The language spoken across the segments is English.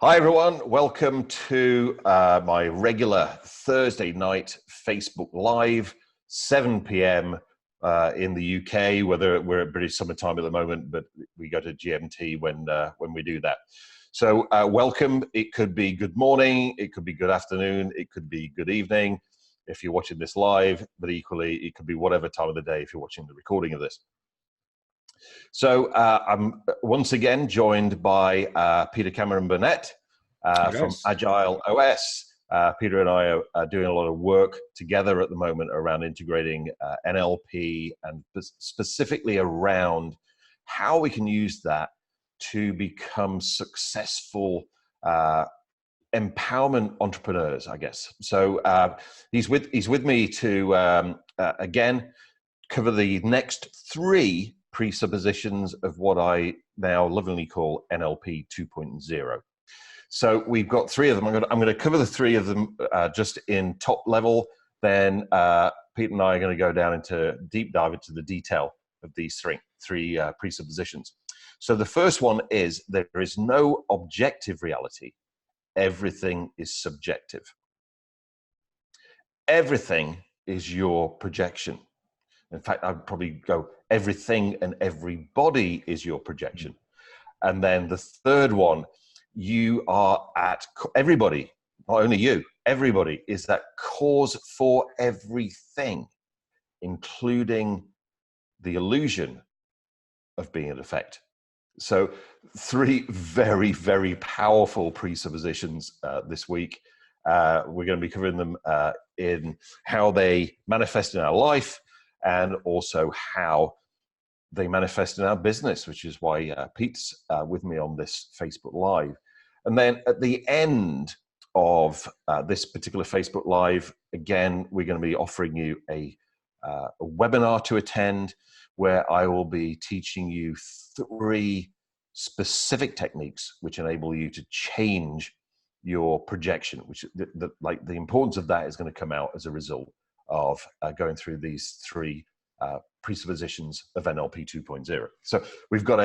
Hi everyone, welcome to my regular Thursday night Facebook Live, 7 p.m. In the UK, whether we're at British summertime at the moment, but we go to GMT when we do that. So welcome. It could be good morning, it could be good afternoon, it could be good evening if you're watching this live, but equally it could be whatever time of the day if you're watching the recording of this. So I'm once again joined by Peter Cameron-Burnett from Agile OS. Peter and I are doing a lot of work together at the moment around integrating NLP and specifically around how we can use that to become successful empowerment entrepreneurs, I guess. So he's with me to again cover the next 3 presuppositions of what I now lovingly call NLP 2.0. So we've got 3 of them. I'm going to cover the 3 of them just in top level. Then Pete and I are going to go down into deep dive into the detail of these three presuppositions. So the first one is there is no objective reality. Everything is subjective. Everything is your projection. In fact, I'd probably go everything and everybody is your projection. And then the third one, you are at everybody, not only you, everybody is that cause for everything, including the illusion of being an effect. So 3 very, very powerful presuppositions this week. We're going to be covering them in how they manifest in our life and also how they manifest in our business, which is why Pete's with me on this Facebook Live. And then at the end of this particular Facebook Live, again, we're going to be offering you a webinar to attend where I will be teaching you 3 specific techniques which enable you to change your projection, which the importance of that is going to come out as a result of going through these 3 presuppositions of NLP 2.0. So we've got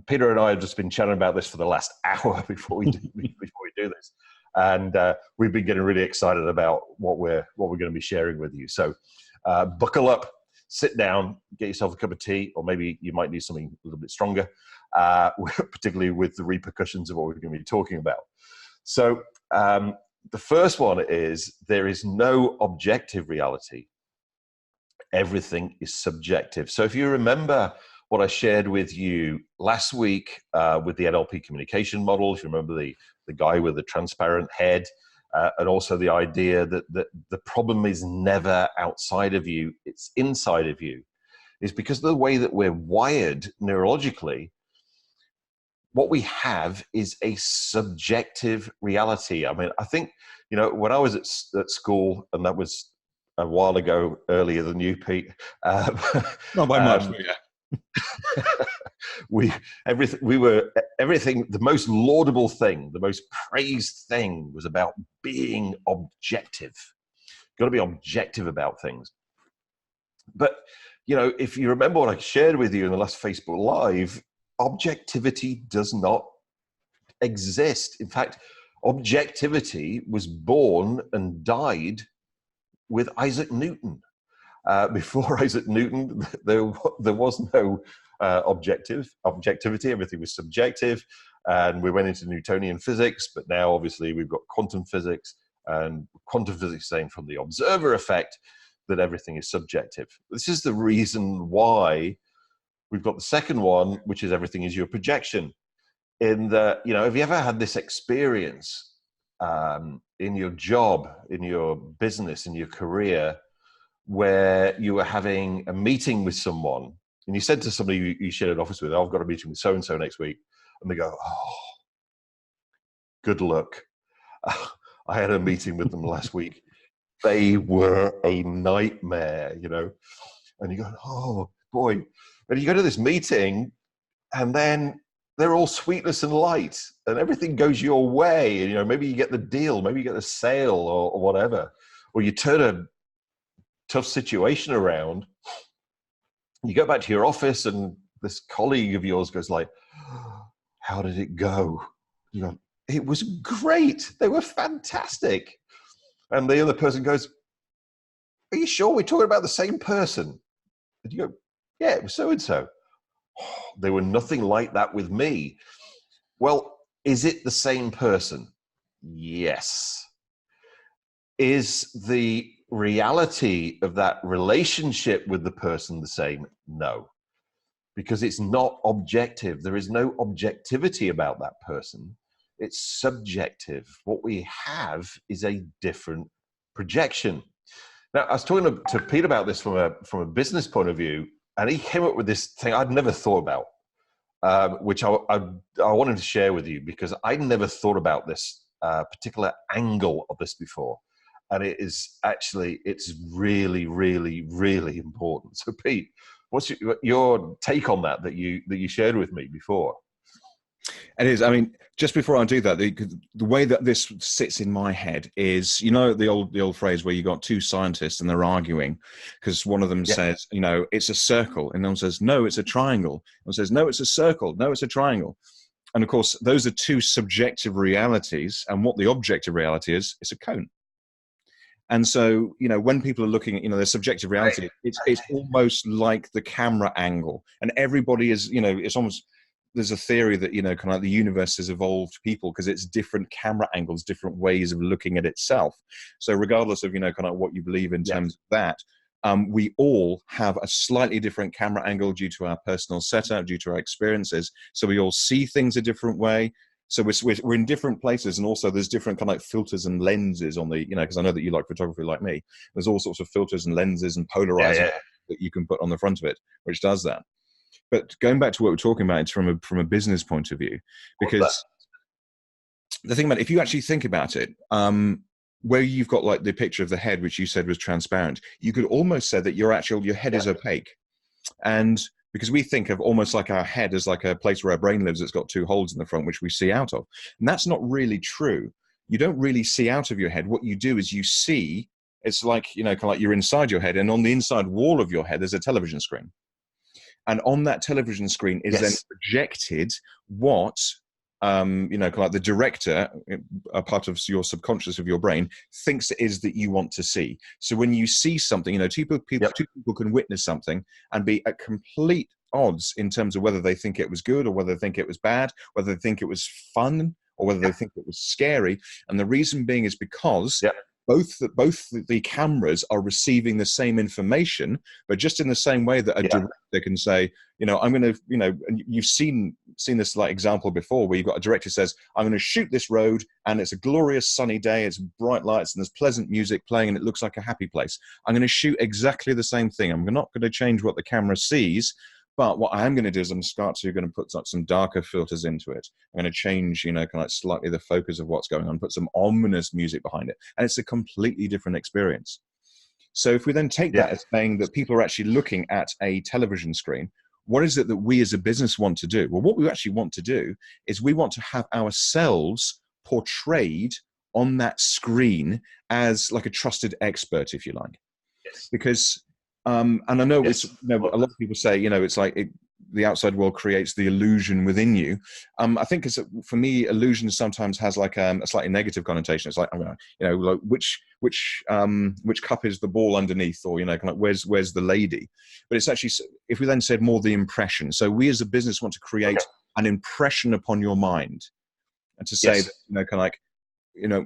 Peter and I have just been chatting about this for the last hour before we do this, and we've been getting really excited about what we're going to be sharing with you. So buckle up, sit down, get yourself a cup of tea, or maybe you might need something a little bit stronger, particularly with the repercussions of what we're going to be talking about. So the first one is there is no objective reality. Everything is subjective. So if you remember what I shared with you last week with the NLP communication model, if you remember the guy with the transparent head, and also the idea that the problem is never outside of you, it's inside of you, is because of the way that we're wired neurologically. What we have is a subjective reality. I mean, I think, when I was at school, and that was a while ago, earlier than you, Pete. Not by much, but yeah. Everything, the most laudable thing, the most praised thing was about being objective. Got to be objective about things. But, if you remember what I shared with you in the last Facebook Live, objectivity does not exist. In fact, objectivity was born and died with Isaac Newton. Before Isaac Newton, there was no objectivity. Everything was subjective, and we went into Newtonian physics. But now, obviously, we've got quantum physics, and quantum physics saying from the observer effect that everything is subjective. This is the reason why we've got the second one, which is everything is your projection. In the, have you ever had this experience in your job, in your business, in your career, where you were having a meeting with someone and you said to somebody you shared an office with, I've got a meeting with so-and-so next week. And they go, oh, good luck. I had a meeting with them last week. They were a nightmare, and you go, oh boy. And you go to this meeting and then they're all sweetness and light and everything goes your way. And, maybe you get the deal, maybe you get the sale or whatever, or you turn a tough situation around. You go back to your office and this colleague of yours goes like, how did it go? You go, it was great. They were fantastic. And the other person goes, are you sure we're talking about the same person? And you go, yeah, it was so-and-so. Oh, they were nothing like that with me. Well, is it the same person? Yes. Is the reality of that relationship with the person the same? No, because it's not objective. There is no objectivity about that person. It's subjective. What we have is a different projection. Now, I was talking to Pete about this from a business point of view, and he came up with this thing I'd never thought about, which I wanted to share with you, because I'd never thought about this particular angle of this before. And it's really, really, really important. So Pete, what's your take on that you shared with me before? It is. I mean, just before I do that, the way that this sits in my head is, you know, the old phrase where you got two scientists and they're arguing because one of them says, you know, it's a circle, and one says, no, it's a triangle. One says, no, it's a circle. No, it's a triangle. And of course, those are two subjective realities, and what the objective reality is, it's a cone. And so, you know, when people are looking at, you know, their subjective reality, it's almost like the camera angle, and everybody is, you know, it's almost, there's a theory that, you know, kind of like the universe has evolved people because it's different camera angles, different ways of looking at itself. So regardless of, you know, kind of what you believe in terms of that, we all have a slightly different camera angle due to our personal setup, due to our experiences. So we all see things a different way. So we're in different places, and also there's different kind of like filters and lenses on the, you know, because I know that you like photography like me. There's all sorts of filters and lenses and polarizers that you can put on the front of it, which does that. But going back to what we're talking about, it's from a business point of view, because the thing about it, if you actually think about it, where you've got like the picture of the head, which you said was transparent, you could almost say that your head is opaque. And because we think of almost like our head as like a place where our brain lives, it's got two holes in the front, which we see out of. And that's not really true. You don't really see out of your head. What you do is you see, it's like, you know, kind of like you're inside your head, and on the inside wall of your head, there's a television screen. And on that television screen is then projected what, you know, kind of like the director, a part of your subconscious of your brain, thinks it is that you want to see. So when you see something, you know, two people can witness something and be at complete odds in terms of whether they think it was good or whether they think it was bad, whether they think it was fun or whether they think it was scary. And the reason being is because both the cameras are receiving the same information, but just in the same way that a director can say, you know, I'm going to, you know, and you've seen this like example before where you've got a director says, I'm going to shoot this road and it's a glorious sunny day, it's bright lights and there's pleasant music playing and it looks like a happy place. I'm going to shoot exactly the same thing. I'm not going to change what the camera sees. But what I am going to do is I'm going to put some darker filters into it. I'm going to change, you know, kind of like slightly the focus of what's going on, put some ominous music behind it. And it's a completely different experience. So if we then take that as saying that people are actually looking at a television screen, what is it that we as a business want to do? Well, what we actually want to do is we want to have ourselves portrayed on that screen as like a trusted expert, if you like. Because and I know it's, you know, a lot of people say, you know, it's like the outside world creates the illusion within you. I think for me, illusion sometimes has like a slightly negative connotation. It's like, you know, like which cup is the ball underneath, or, you know, kind of where's the lady? But it's actually, if we then said more the impression. So we as a business want to create an impression upon your mind, and to say that, you know, kind of like, you know,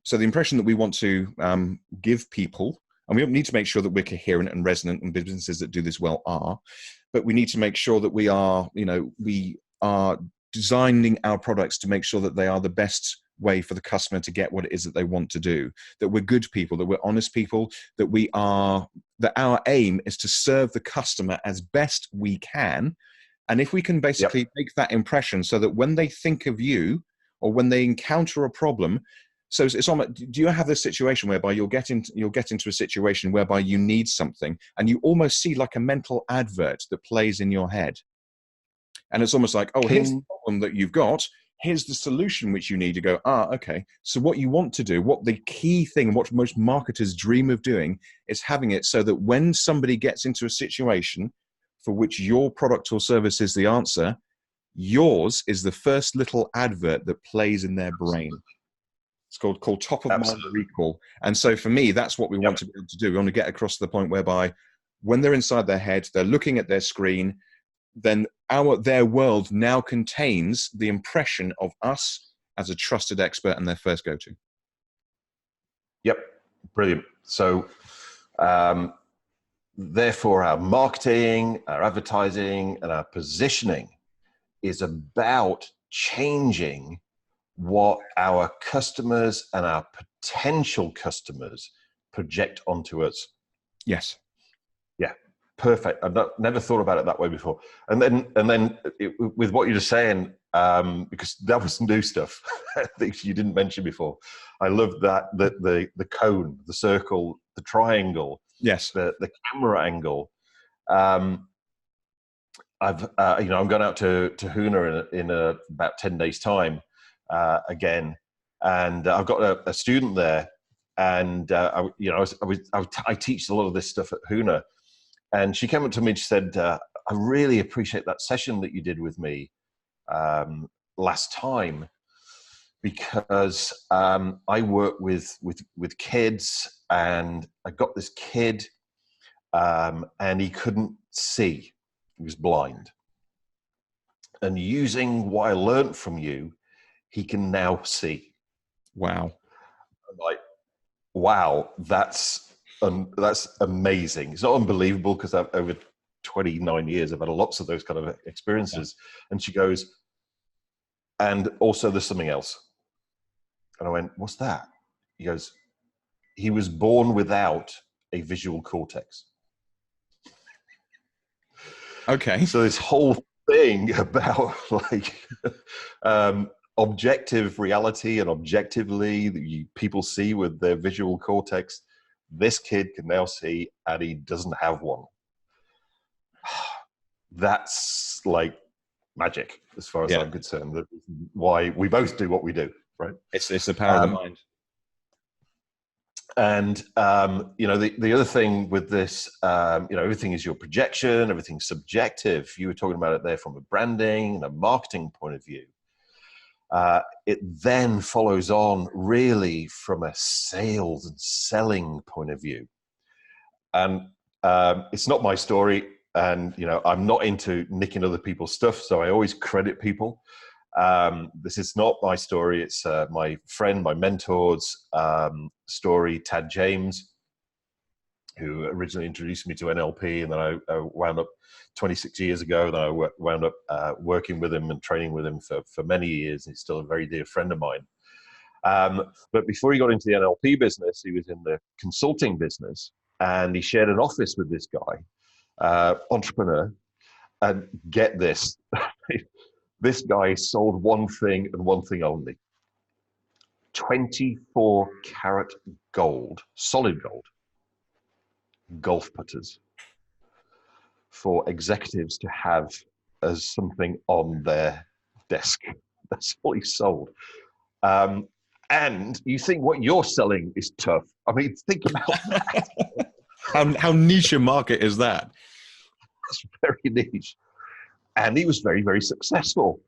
so the impression that we want to give people. And we need to make sure that we're coherent and resonant, and businesses that do this well are. But we need to make sure that we are, you know, we are designing our products to make sure that they are the best way for the customer to get what it is that they want to do. That we're good people, that we're honest people, that our aim is to serve the customer as best we can. And if we can basically make that impression so that when they think of you or when they encounter a problem, so it's almost, do you have this situation whereby you'll get into a situation whereby you need something and you almost see like a mental advert that plays in your head? And it's almost like, oh, here's the problem that you've got. Here's the solution which you need to go, okay. So what you want to do, what the key thing, what most marketers dream of doing is having it so that when somebody gets into a situation for which your product or service is the answer, Yours is the first little advert that plays in their brain. It's called top of mind recall. And so for me, that's what we want to be able to do. We want to get across to the point whereby when they're inside their head, they're looking at their screen, then their world now contains the impression of us as a trusted expert and their first go-to. Yep, brilliant. So therefore our marketing, our advertising, and our positioning is about changing what our customers and our potential customers project onto us. Yes. Yeah, perfect. I've never thought about it that way before. And then with what you're just saying, because that was new stuff that you didn't mention before. I love that the cone, the circle, the triangle, yes, the camera angle. I'm going out to Huna in about 10 days time again, and I've got a student there, and I teach a lot of this stuff at Huna, and she came up to me and she said, "I really appreciate that session that you did with me last time, because I work with kids, and I got this kid, and he couldn't see. He was blind. And using what I learned from you, he can now see." Wow. I'm like, wow, that's amazing. It's not unbelievable, because I've over 29 years, I've had lots of those kind of experiences. Yeah. And she goes, and also there's something else. And I went, what's that? He goes, he was born without a visual cortex. Okay. So this whole thing about like objective reality and objectively that people see with their visual cortex, this kid can now see, and he doesn't have one. That's like magic as far as I'm concerned. That's why we both do what we do, right? It's the power of the mind. And, the other thing with this, everything is your projection, everything's subjective. You were talking about it there from a branding and a marketing point of view. It then follows on really from a sales and selling point of view. And it's not my story. And, I'm not into nicking other people's stuff, so I always credit people. This is not my story. It's my friend, my mentor's story, Tad James, who originally introduced me to NLP, and then I wound up 26 years ago. Then I wound up working with him and training with him for many years. He's still a very dear friend of mine. But before he got into the NLP business, he was in the consulting business, and he shared an office with this guy, entrepreneur. And get this. This guy sold one thing and one thing only: 24 karat gold, solid gold, golf putters for executives to have as something on their desk. That's all he sold. And you think what you're selling is tough. I mean, think about that. How niche a market is that? It's very niche. And he was very, very successful.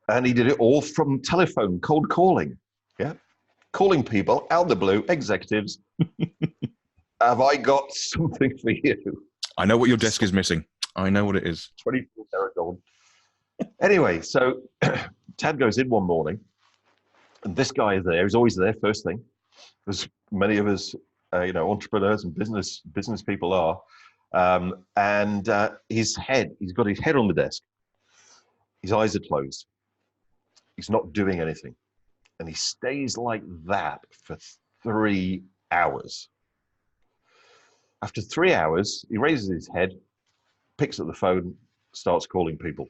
And he did it all from telephone, cold calling. Yeah. Calling people out of the blue, executives. Have I got something for you? I know what your desk is missing. I know what it is. 24 karat gold. Anyway, so Tad goes in one morning, and this guy is there. He's always there first thing, as many of us, entrepreneurs and business people are. And he's got his head on the desk. His eyes are closed. He's not doing anything. And he stays like that for 3 hours. After 3 hours, he raises his head, picks up the phone, starts calling people.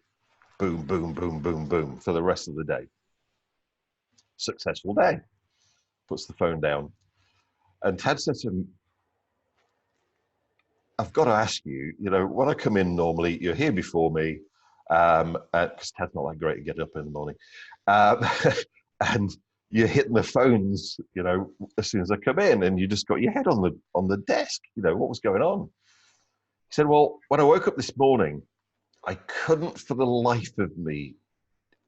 Boom, boom, boom, boom, boom, for the rest of the day. Successful day. Puts the phone down. And Tad says to him, I've got to ask you, when I come in normally, you're here before me, because Tad's not that great to get up in the morning. And you're hitting the phones, as soon as I come in, and you just got your head on the desk. What was going on? He said, well, when I woke up this morning, I couldn't for the life of me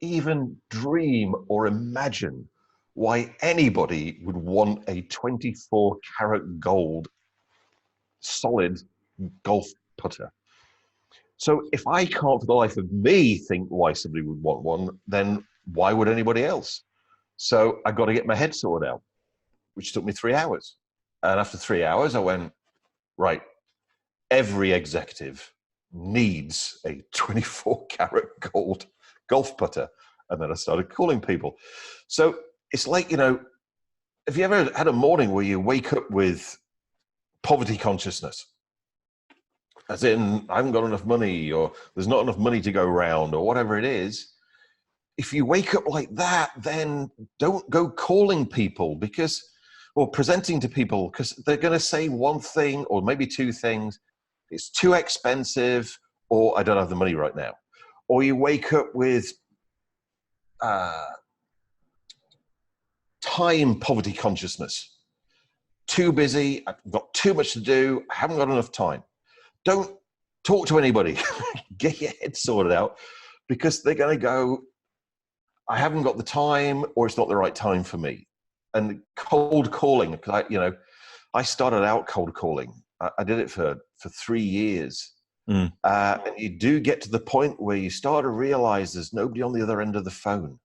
even dream or imagine why anybody would want a 24 karat gold solid golf putter. So if I can't for the life of me think why somebody would want one, then why would anybody else? So I got to get my head sorted out, which took me 3 hours. And after 3 hours, I went, right, every executive needs a 24 karat gold golf putter. And then I started calling people. So it's like, have you ever had a morning where you wake up with poverty consciousness? As in, I haven't got enough money, or there's not enough money to go around, or whatever it is. If you wake up like that, then don't go calling people or presenting to people, because they're going to say one thing or maybe two things. It's too expensive, or I don't have the money right now. Or you wake up with time poverty consciousness. Too busy, I've got too much to do, I haven't got enough time. Don't talk to anybody. Get your head sorted out, because they're going to go, I haven't got the time, or it's not the right time for me. And cold calling, because I started out cold calling. I did it for 3 years. And you do get to the point where you start to realize there's nobody on the other end of the phone.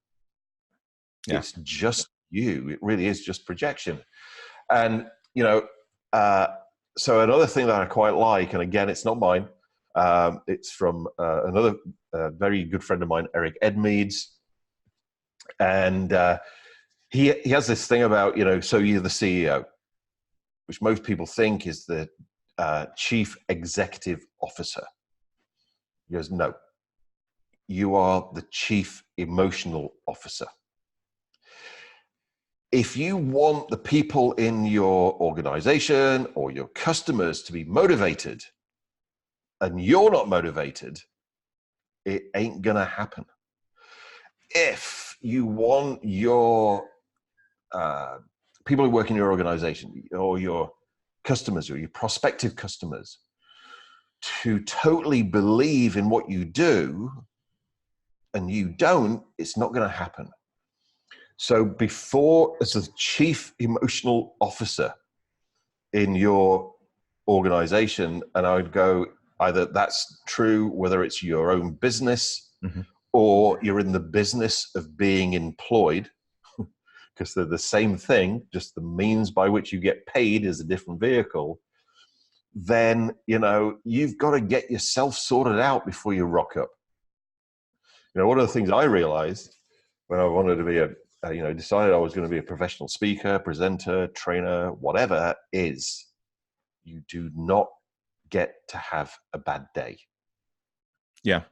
Yeah. It's just you. It really is just projection. And, so another thing that I quite like, and again, it's not mine. It's from another very good friend of mine, Eric Edmeades. And he has this thing about, so you're the CEO, which most people think is the chief executive officer. He goes, no, you are the chief emotional officer. If you want the people in your organization or your customers to be motivated, and you're not motivated, it ain't gonna happen. If you want your people who work in your organization or your customers or your prospective customers to totally believe in what you do, and you don't, it's not going to happen. So before, as a chief emotional officer in your organization, and I would go, either that's true, whether it's your own business, or you're in the business of being employed, because they're the same thing, just the means by which you get paid is a different vehicle, then, you've got to get yourself sorted out before you rock up. One of the things I realized when I wanted to be decided I was going to be a professional speaker, presenter, trainer, whatever, is you do not get to have a bad day. Yeah.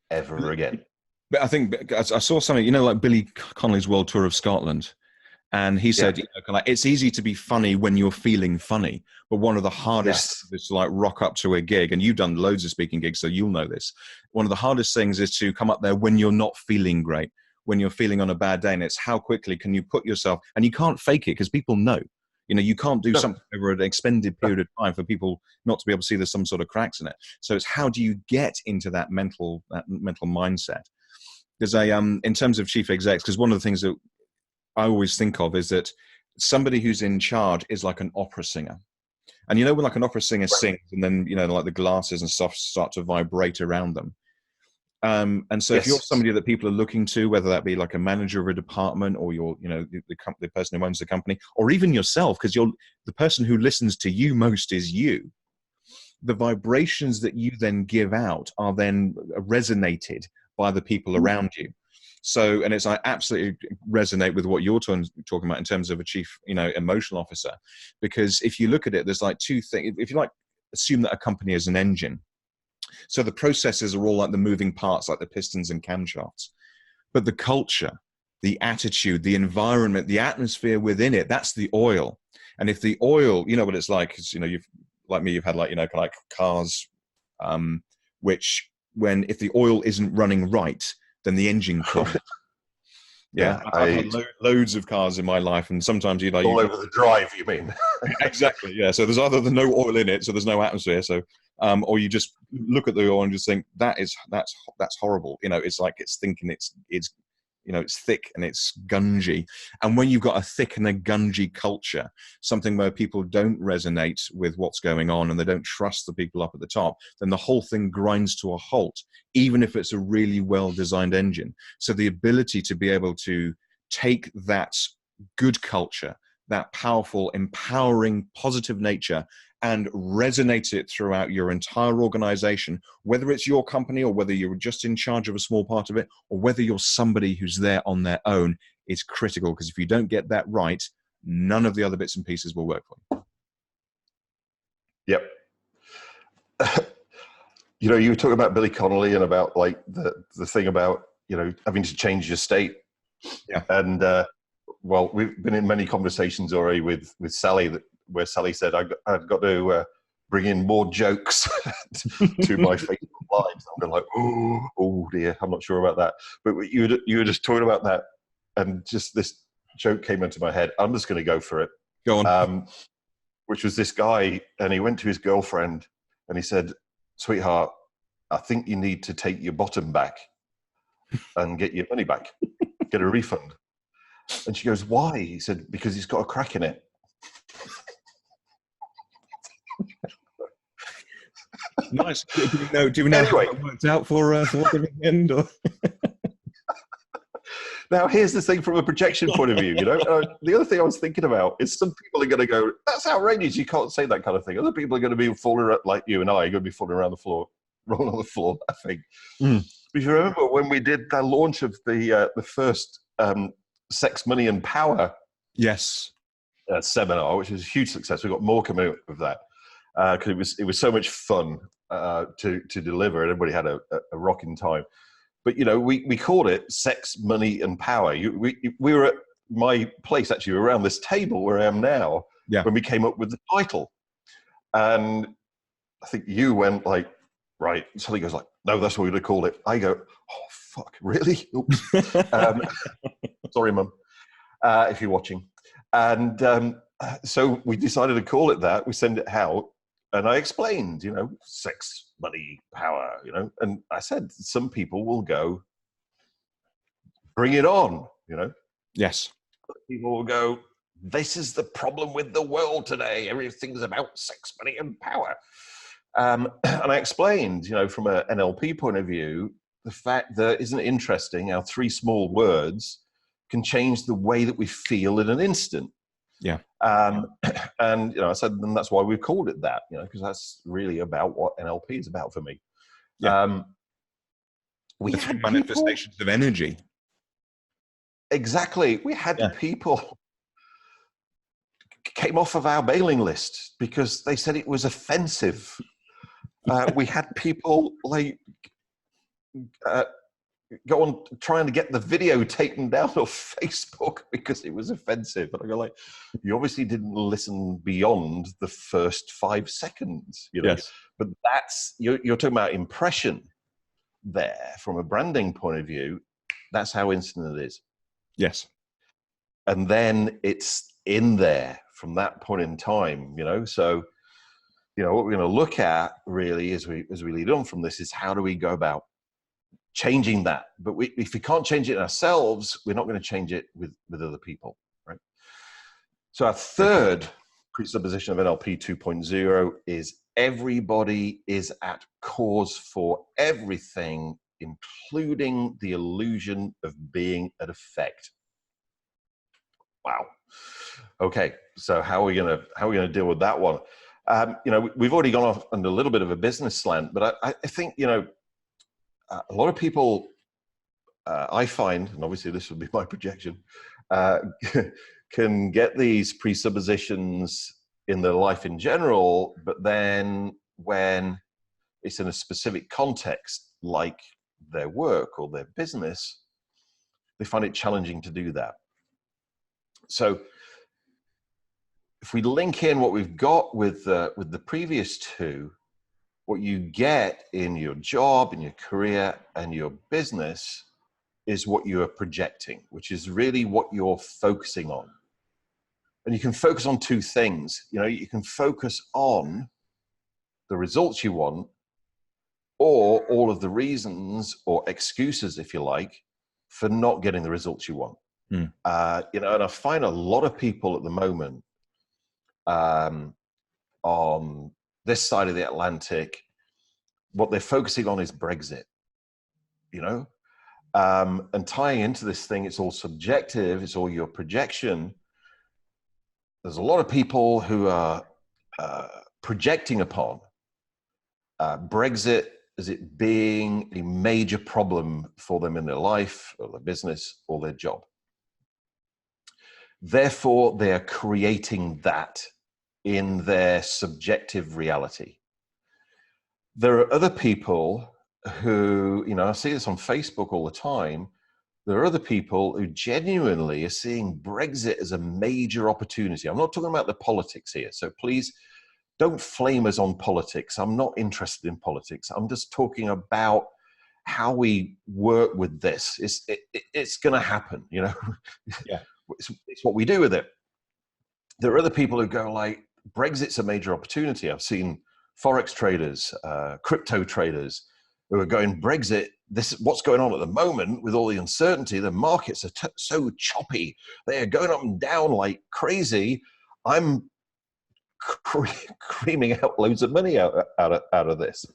Ever again. But I think I saw something, like Billy Connolly's World Tour of Scotland. And he said, it's easy to be funny when you're feeling funny. But one of the hardest is to rock up to a gig. And you've done loads of speaking gigs, so you'll know this. One of the hardest things is to come up there when you're not feeling great, when you're feeling on a bad day. And it's how quickly can you put yourself, and you can't fake it because people know. You can't do something over an extended period of time for people not to be able to see there's some sort of cracks in it. So it's how do you get into that mental mindset? There's in terms of chief execs, because one of the things that I always think of is that somebody who's in charge is like an opera singer. And when like an opera singer sings, and then, like the glasses and stuff start to vibrate around them. And so if you're somebody that people are looking to, whether that be like a manager of a department, or you're, the person who owns the company, or even yourself, because the person who listens to you most is you. The vibrations that you then give out are then resonated by the people around you. So, and I absolutely resonate with what you're talking about in terms of a chief, emotional officer, because if you look at it, there's like two things. If you assume that a company is an engine, so the processes are all like the moving parts, like the pistons and camshafts, but the culture, the attitude, the environment, the atmosphere within it, that's the oil. And if the oil, what it's like, is, you've had cars, which if the oil isn't running right, then the engine could. Yeah, I've had loads of cars in my life, and sometimes all over the drive. You mean? Exactly. Yeah. So there's either no oil in it, so there's no atmosphere. So, or you just look at the oil and just think that's horrible. It's like it's thinking it's You know, it's thick and it's gungy. And when you've got a thick and a gungy culture, something where people don't resonate with what's going on and they don't trust the people up at the top, then the whole thing grinds to a halt, even if it's a really well-designed engine. So the ability to be able to take that good culture, that powerful, empowering, positive nature, and resonate it throughout your entire organization, whether it's your company or whether you're just in charge of a small part of it, or whether you're somebody who's there on their own, is critical. Because if you don't get that right, none of the other bits and pieces will work for you. Yep. You know, you were talking about Billy Connolly and about like the thing about, you know, having to change your state. Yeah. And well, we've been in many conversations already with Sally, where Sally said I've got to bring in more jokes to my Facebook lives. I'm like, oh dear, I'm not sure about that. But you were just talking about that, and just this joke came into my head. I'm just going to go for it. Go on. Which was this guy, and he went to his girlfriend, and he said, "Sweetheart, I think you need to take your bottom back and get your money back, get a refund." And she goes, "Why?" He said, "Because it's got a crack in it." Nice. Do we know Anyway, how it worked out for them in the end? Or? Now, here's the thing from a projection point of view. You know, the other thing I was thinking about is some people are going to go, "That's outrageous. You can't say that kind of thing." Other people are going to be falling around, like you and I, are going to be falling around the floor, rolling on the floor. I think. If you remember when we did the launch of the first Sex, Money, and Power, Yes, seminar, which was a huge success. We got more coming out of that because it was so much fun to deliver, and everybody had a rocking time. But you know, we called it Sex, Money, and Power. We were at my place actually around this table where I am now when we came up with the title, and I think you went like, right. Somebody goes like, "No, that's what we're going to call it." I go, "Oh fuck, really?" Oops. Sorry, Mum, if you're watching. And so we decided to call it that. We send it out, and I explained, you know, sex, money, power, you know, and I said some people will go, "Bring it on," you know. yes. People will go, "This is the problem with the world today. Everything's about sex, money, and power." And I explained, you know, from an NLP point of view, the fact that isn't it interesting how 3 small words can change the way that we feel in an instant. Yeah. And you know, I said, and that's why we've called it that, you know, because that's really about what NLP is about for me. Yeah. We the had manifestations of energy. Exactly. We had people came off of our mailing list because they said it was offensive. We had people like go on trying to get the video taken down off Facebook because it was offensive. And I go like, you obviously didn't listen beyond the first 5 seconds, you know. Yes. But that's you're talking about impression there from a branding point of view. That's how instant it is. Yes. And then it's in there from that point in time, you know. So, you know, what we're going to look at really as we lead on from this is how do we go about changing that. But if we can't change it ourselves, we're not going to change it with other people, right? So our third presupposition of NLP 2.0 is everybody is at cause for everything, including the illusion of being at effect. Wow. Okay, so how are we gonna deal with that one? You know, we've already gone off on a little bit of a business slant, but I think, you know, a lot of people, I find, and obviously this would be my projection, can get these presuppositions in their life in general, but then when it's in a specific context, like their work or their business, they find it challenging to do that. So if we link in what we've got with the previous two, what you get in your job, in your career, and your business is what you are projecting, which is really what you're focusing on. And you can focus on 2 things. You know, you can focus on the results you want, or all of the reasons or excuses, if you like, for not getting the results you want. Mm. You know, and I find a lot of people at the moment on this side of the Atlantic, what they're focusing on is Brexit, you know, and tying into this thing, it's all subjective, it's all your projection. There's a lot of people who are projecting upon Brexit as it being a major problem for them in their life or their business or their job. Therefore, they are creating that in their subjective reality. There are other people who, you know, I see this on Facebook all the time. There are other people who genuinely are seeing Brexit as a major opportunity. I'm not talking about the politics here, so please don't flame us on politics. I'm not interested in politics. I'm just talking about how we work with this. It's going to happen, you know. Yeah. It's what we do with it. There are other people who go like, Brexit's a major opportunity. I've seen Forex traders, crypto traders who are going, Brexit, this what's going on at the moment with all the uncertainty. The markets are so choppy. They are going up and down like crazy. I'm creaming out loads of money out of this.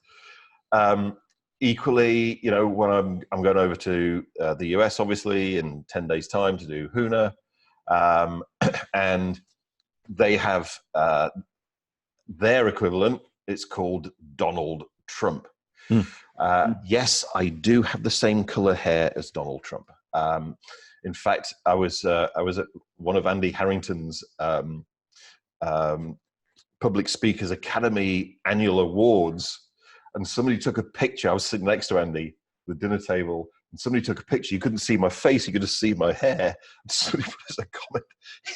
Equally, you know, when I'm going over to the US, obviously, in 10 days' time to do Huna, and they have their equivalent. It's called Donald Trump. Yes, I do have the same color hair as Donald Trump. In fact, I was at one of Andy Harrington's Public Speakers Academy annual awards, and somebody took a picture. I was sitting next to Andy at the dinner table, and somebody took a picture. You couldn't see my face, you could just see my hair. And somebody put as a comment,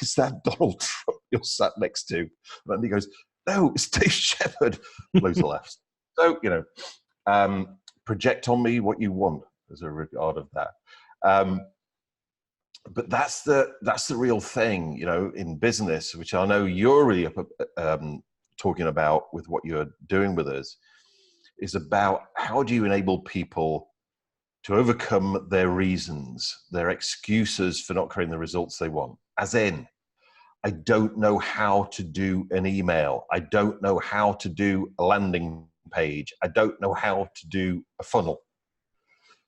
"Is that Donald Trump you're sat next to?" And Andy goes, "No, it's Dave Shepherd." Loads of laughs. So, you know, project on me what you want as a regard of that. But that's the real thing, you know, in business, which I know you're really talking about with what you're doing with us, is about how do you enable people to overcome their reasons, their excuses for not creating the results they want. As in, I don't know how to do an email. I don't know how to do a landing page. I don't know how to do a funnel.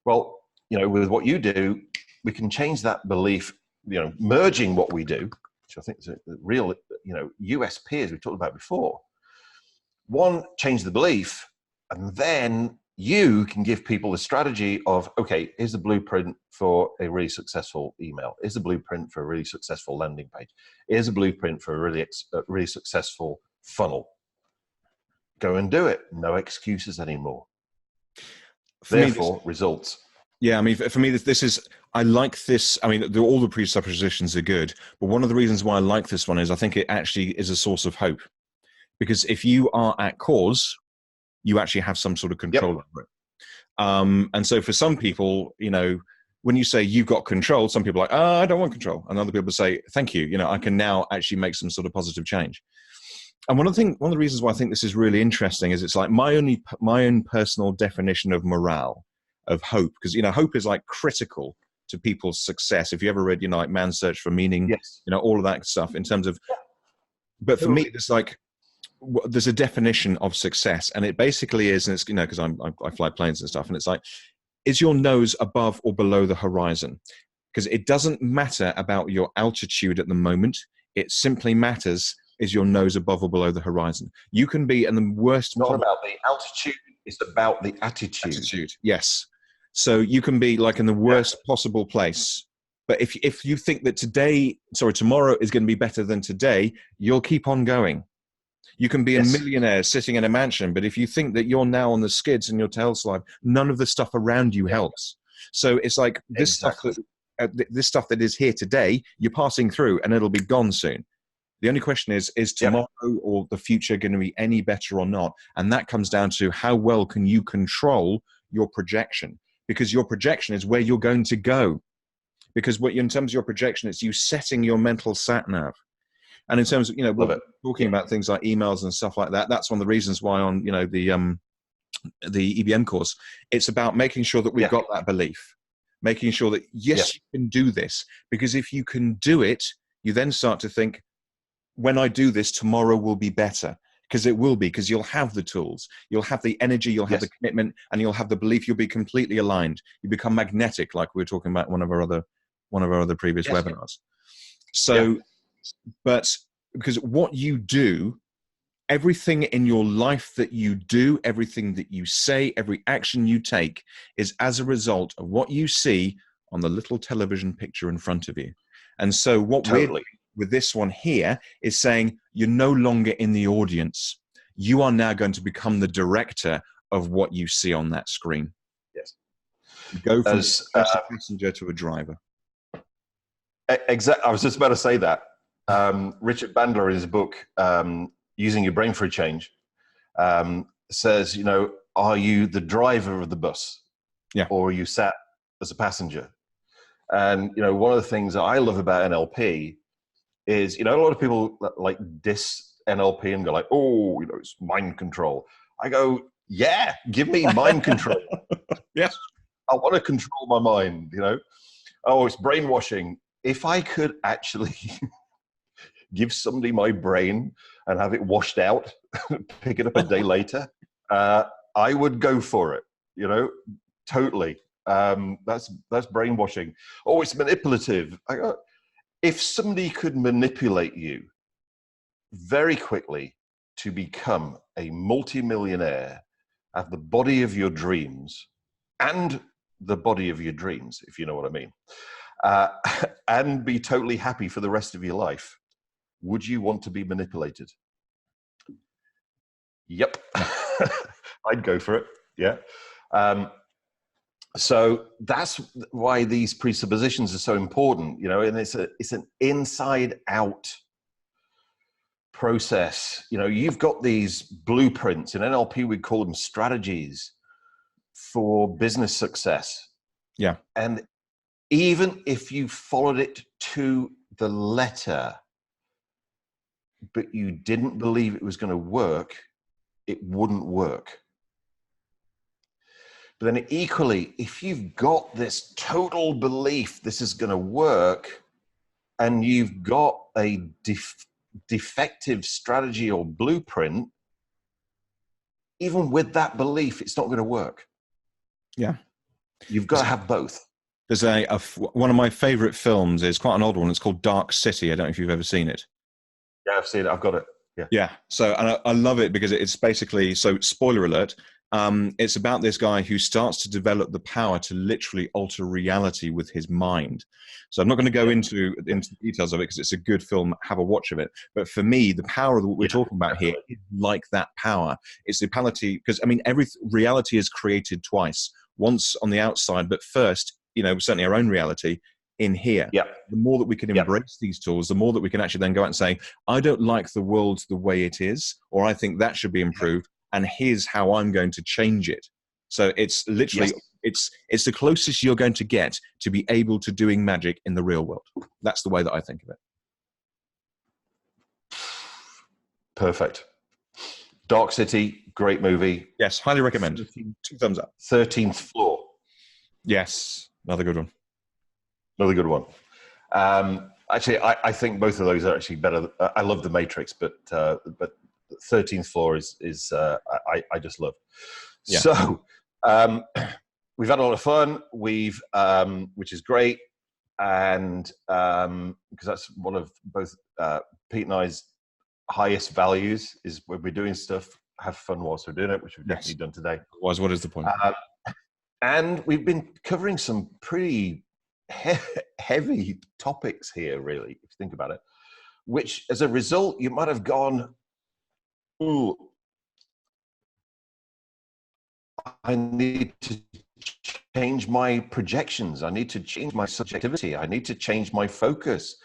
Well, you know, with what you do, we can change that belief, you know, merging what we do, which I think is a real, you know, USP, as we talked about before. One, change the belief, and then you can give people the strategy of, okay, here's a blueprint for a really successful email. Here's a blueprint for a really successful landing page. Here's a blueprint for a really successful funnel. Go and do it. No excuses anymore. Therefore, results. Yeah, I mean, for me, this is, I like this. I mean, all the presuppositions are good, but one of the reasons why I like this one is I think it actually is a source of hope. Because if you are at cause, you actually have some sort of control over it. And so for some people, you know, when you say you've got control, some people are like, I don't want control. And other people say, thank you. You know, I can now actually make some sort of positive change. And one of the reasons why I think this is really interesting is it's like my own personal definition of morale, of hope, because, you know, hope is like critical to people's success. If you ever read, you know, like Man's Search for Meaning, yes, you know, all of that stuff in terms of, but for me, it's like, there's a definition of success, and it basically is, and it's, you know, because I fly planes and stuff, and it's like, is your nose above or below the horizon? Because it doesn't matter about your altitude at the moment. It simply matters, is your nose above or below the horizon? You can be in the worst. Not about the altitude, it's about the attitude. Yes. So you can be like in the worst possible place. But if you think that tomorrow is going to be better than today, you'll keep on going. You can be a millionaire sitting in a mansion, but if you think that you're now on the skids and your tail slide, none of the stuff around you helps. So it's like this stuff that is here today, you're passing through, and it'll be gone soon. The only question is tomorrow or the future going to be any better or not? And that comes down to how well can you control your projection, because your projection is where you're going to go. Because in terms of your projection, it's you setting your mental sat nav. And in terms of, you know, we're talking about things like emails and stuff like that, that's one of the reasons why on, you know, the EBM course, it's about making sure that we've got that belief. making sure that, yes, you can do this. Because if you can do it, you then start to think, when I do this, tomorrow will be better. Because it will be, because you'll have the tools, you'll have the energy, you'll have the commitment, and you'll have the belief. You'll be completely aligned. You become magnetic, like we were talking about in one of our other previous webinars. So, but because what you do, everything in your life that you do, everything that you say, every action you take is as a result of what you see on the little television picture in front of you. And so what we're doing with this one here is saying, you're no longer in the audience. You are now going to become the director of what you see on that screen. Yes. You go from a passenger to a driver. Exactly. I was just about to say that. Richard Bandler, in his book, Using Your Brain for a Change, says, you know, are you the driver of the bus? Or are you sat as a passenger? And, you know, one of the things that I love about NLP is, you know, a lot of people like diss NLP and go like, oh, you know, it's mind control. I go, yeah, give me mind control. Yes. I want to control my mind, you know. Oh, it's brainwashing. If I could actually give somebody my brain and have it washed out, pick it up a day later, I would go for it, you know, totally. That's brainwashing. Oh, it's manipulative. I go, if somebody could manipulate you very quickly to become a multimillionaire, have the body of your dreams and the body of your dreams, if you know what I mean, and be totally happy for the rest of your life, would you want to be manipulated? Yep. I'd go for it. Yeah. So that's why these presuppositions are so important, you know, and it's an inside out process. You know, you've got these blueprints. In NLP, we call them strategies for business success. Yeah. And even if you followed it to the letter, but you didn't believe it was going to work, it wouldn't work. But then equally, if you've got this total belief this is going to work, and you've got a defective strategy or blueprint, even with that belief, it's not going to work. Yeah. You've got to have both. There's one of my favorite films. It's quite an old one. It's called Dark City. I don't know if you've ever seen it. Yeah, I've seen it. I've got it. Yeah. Yeah. So, and I love it because it's basically, so spoiler alert, it's about this guy who starts to develop the power to literally alter reality with his mind. So I'm not going to go into the details of it because it's a good film. Have a watch of it. But for me, the power that we're talking about here is like that power. It's the ability, because I mean, reality is created twice. Once on the outside, but first, you know, certainly our own reality in here. Yeah. The more that we can embrace these tools, the more that we can actually then go out and say, I don't like the world the way it is, or I think that should be improved, and here's how I'm going to change it. So it's literally, it's the closest you're going to get to be able to doing magic in the real world. That's the way that I think of it. Perfect. Dark City, great movie. Yes, highly recommend. 2 thumbs up. 13th Floor. Yes, another good one. Another good one. Actually, I think both of those are actually better. I love The Matrix, but 13th Floor is I just love. Yeah. So we've had a lot of fun. We've which is great, and because that's one of both Pete and I's highest values is when we're doing stuff, have fun whilst we're doing it, which we've definitely done today. Otherwise, what is the point? And we've been covering some pretty heavy topics here, really, if you think about it, which as a result, you might have gone, ooh, I need to change my projections. I need to change my subjectivity. I need to change my focus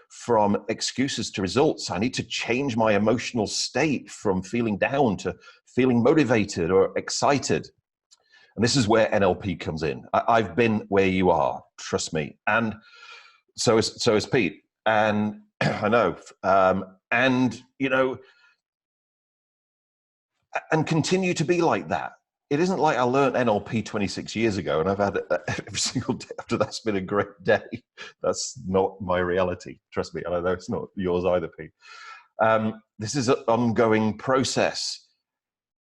from excuses to results. I need to change my emotional state from feeling down to feeling motivated or excited. And this is where NLP comes in. I've been where you are, trust me. And so is Pete. And I know, and, you know, and continue to be like that. it isn't like I learned NLP 26 years ago and I've had it every single day after that's been a great day. That's not my reality. Trust me. And I know it's not yours either, Pete. This is an ongoing process.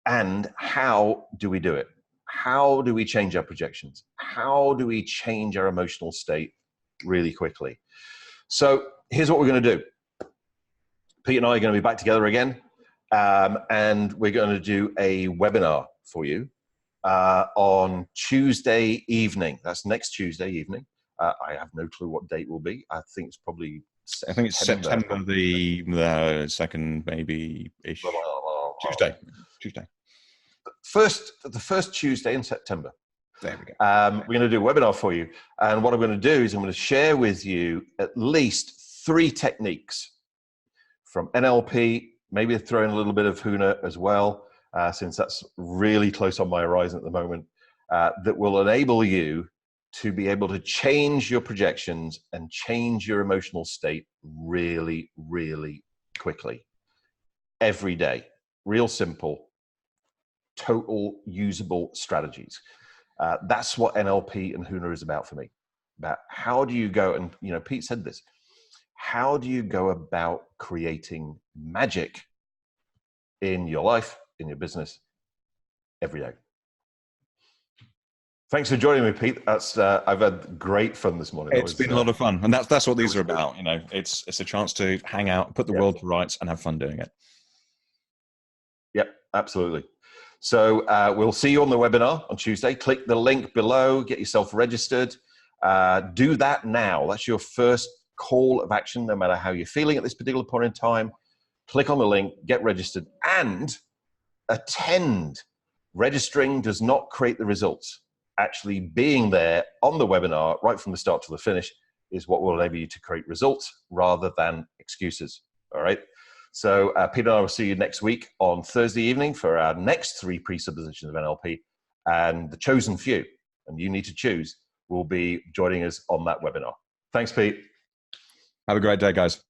And how do we do it? How do we change our projections? How do we change our emotional state really quickly? So here's what we're going to do. Pete and I are going to be back together again. And we're going to do a webinar for you on Tuesday evening. That's next Tuesday evening. I have no clue what date will be. I think it's probably September. I think it's September the second, maybe-ish. Tuesday. The first Tuesday in September. There we go. We're going to do a webinar for you. And what I'm going to do is I'm going to share with you at least 3 techniques from NLP, maybe throw in a little bit of Huna as well, since that's really close on my horizon at the moment, that will enable you to be able to change your projections and change your emotional state really, really quickly. Every day. Real simple, total usable strategies. That's what NLP and Huna is about for me. About how do you go, and Pete said this, how do you go about creating magic in your life, in your business, every day? Thanks for joining me, Pete. That's I've had great fun this morning. It's been a lot of fun, and that's what these are about. It's a chance to hang out, put the world to rights, and have fun doing it. Yep, absolutely. So we'll see you on the webinar on Tuesday. Click the link below, get yourself registered. Do that now. That's your first call of action, no matter how you're feeling at this particular point in time. Click on the link, get registered, and attend. Registering does not create the results. Actually being there on the webinar right from the start to the finish is what will enable you to create results rather than excuses. All right. So Peter and I will see you next week on Thursday evening for our next 3 presuppositions of NLP, and the chosen few, and you need to choose, will be joining us on that webinar. Thanks, Pete. Have a great day, guys.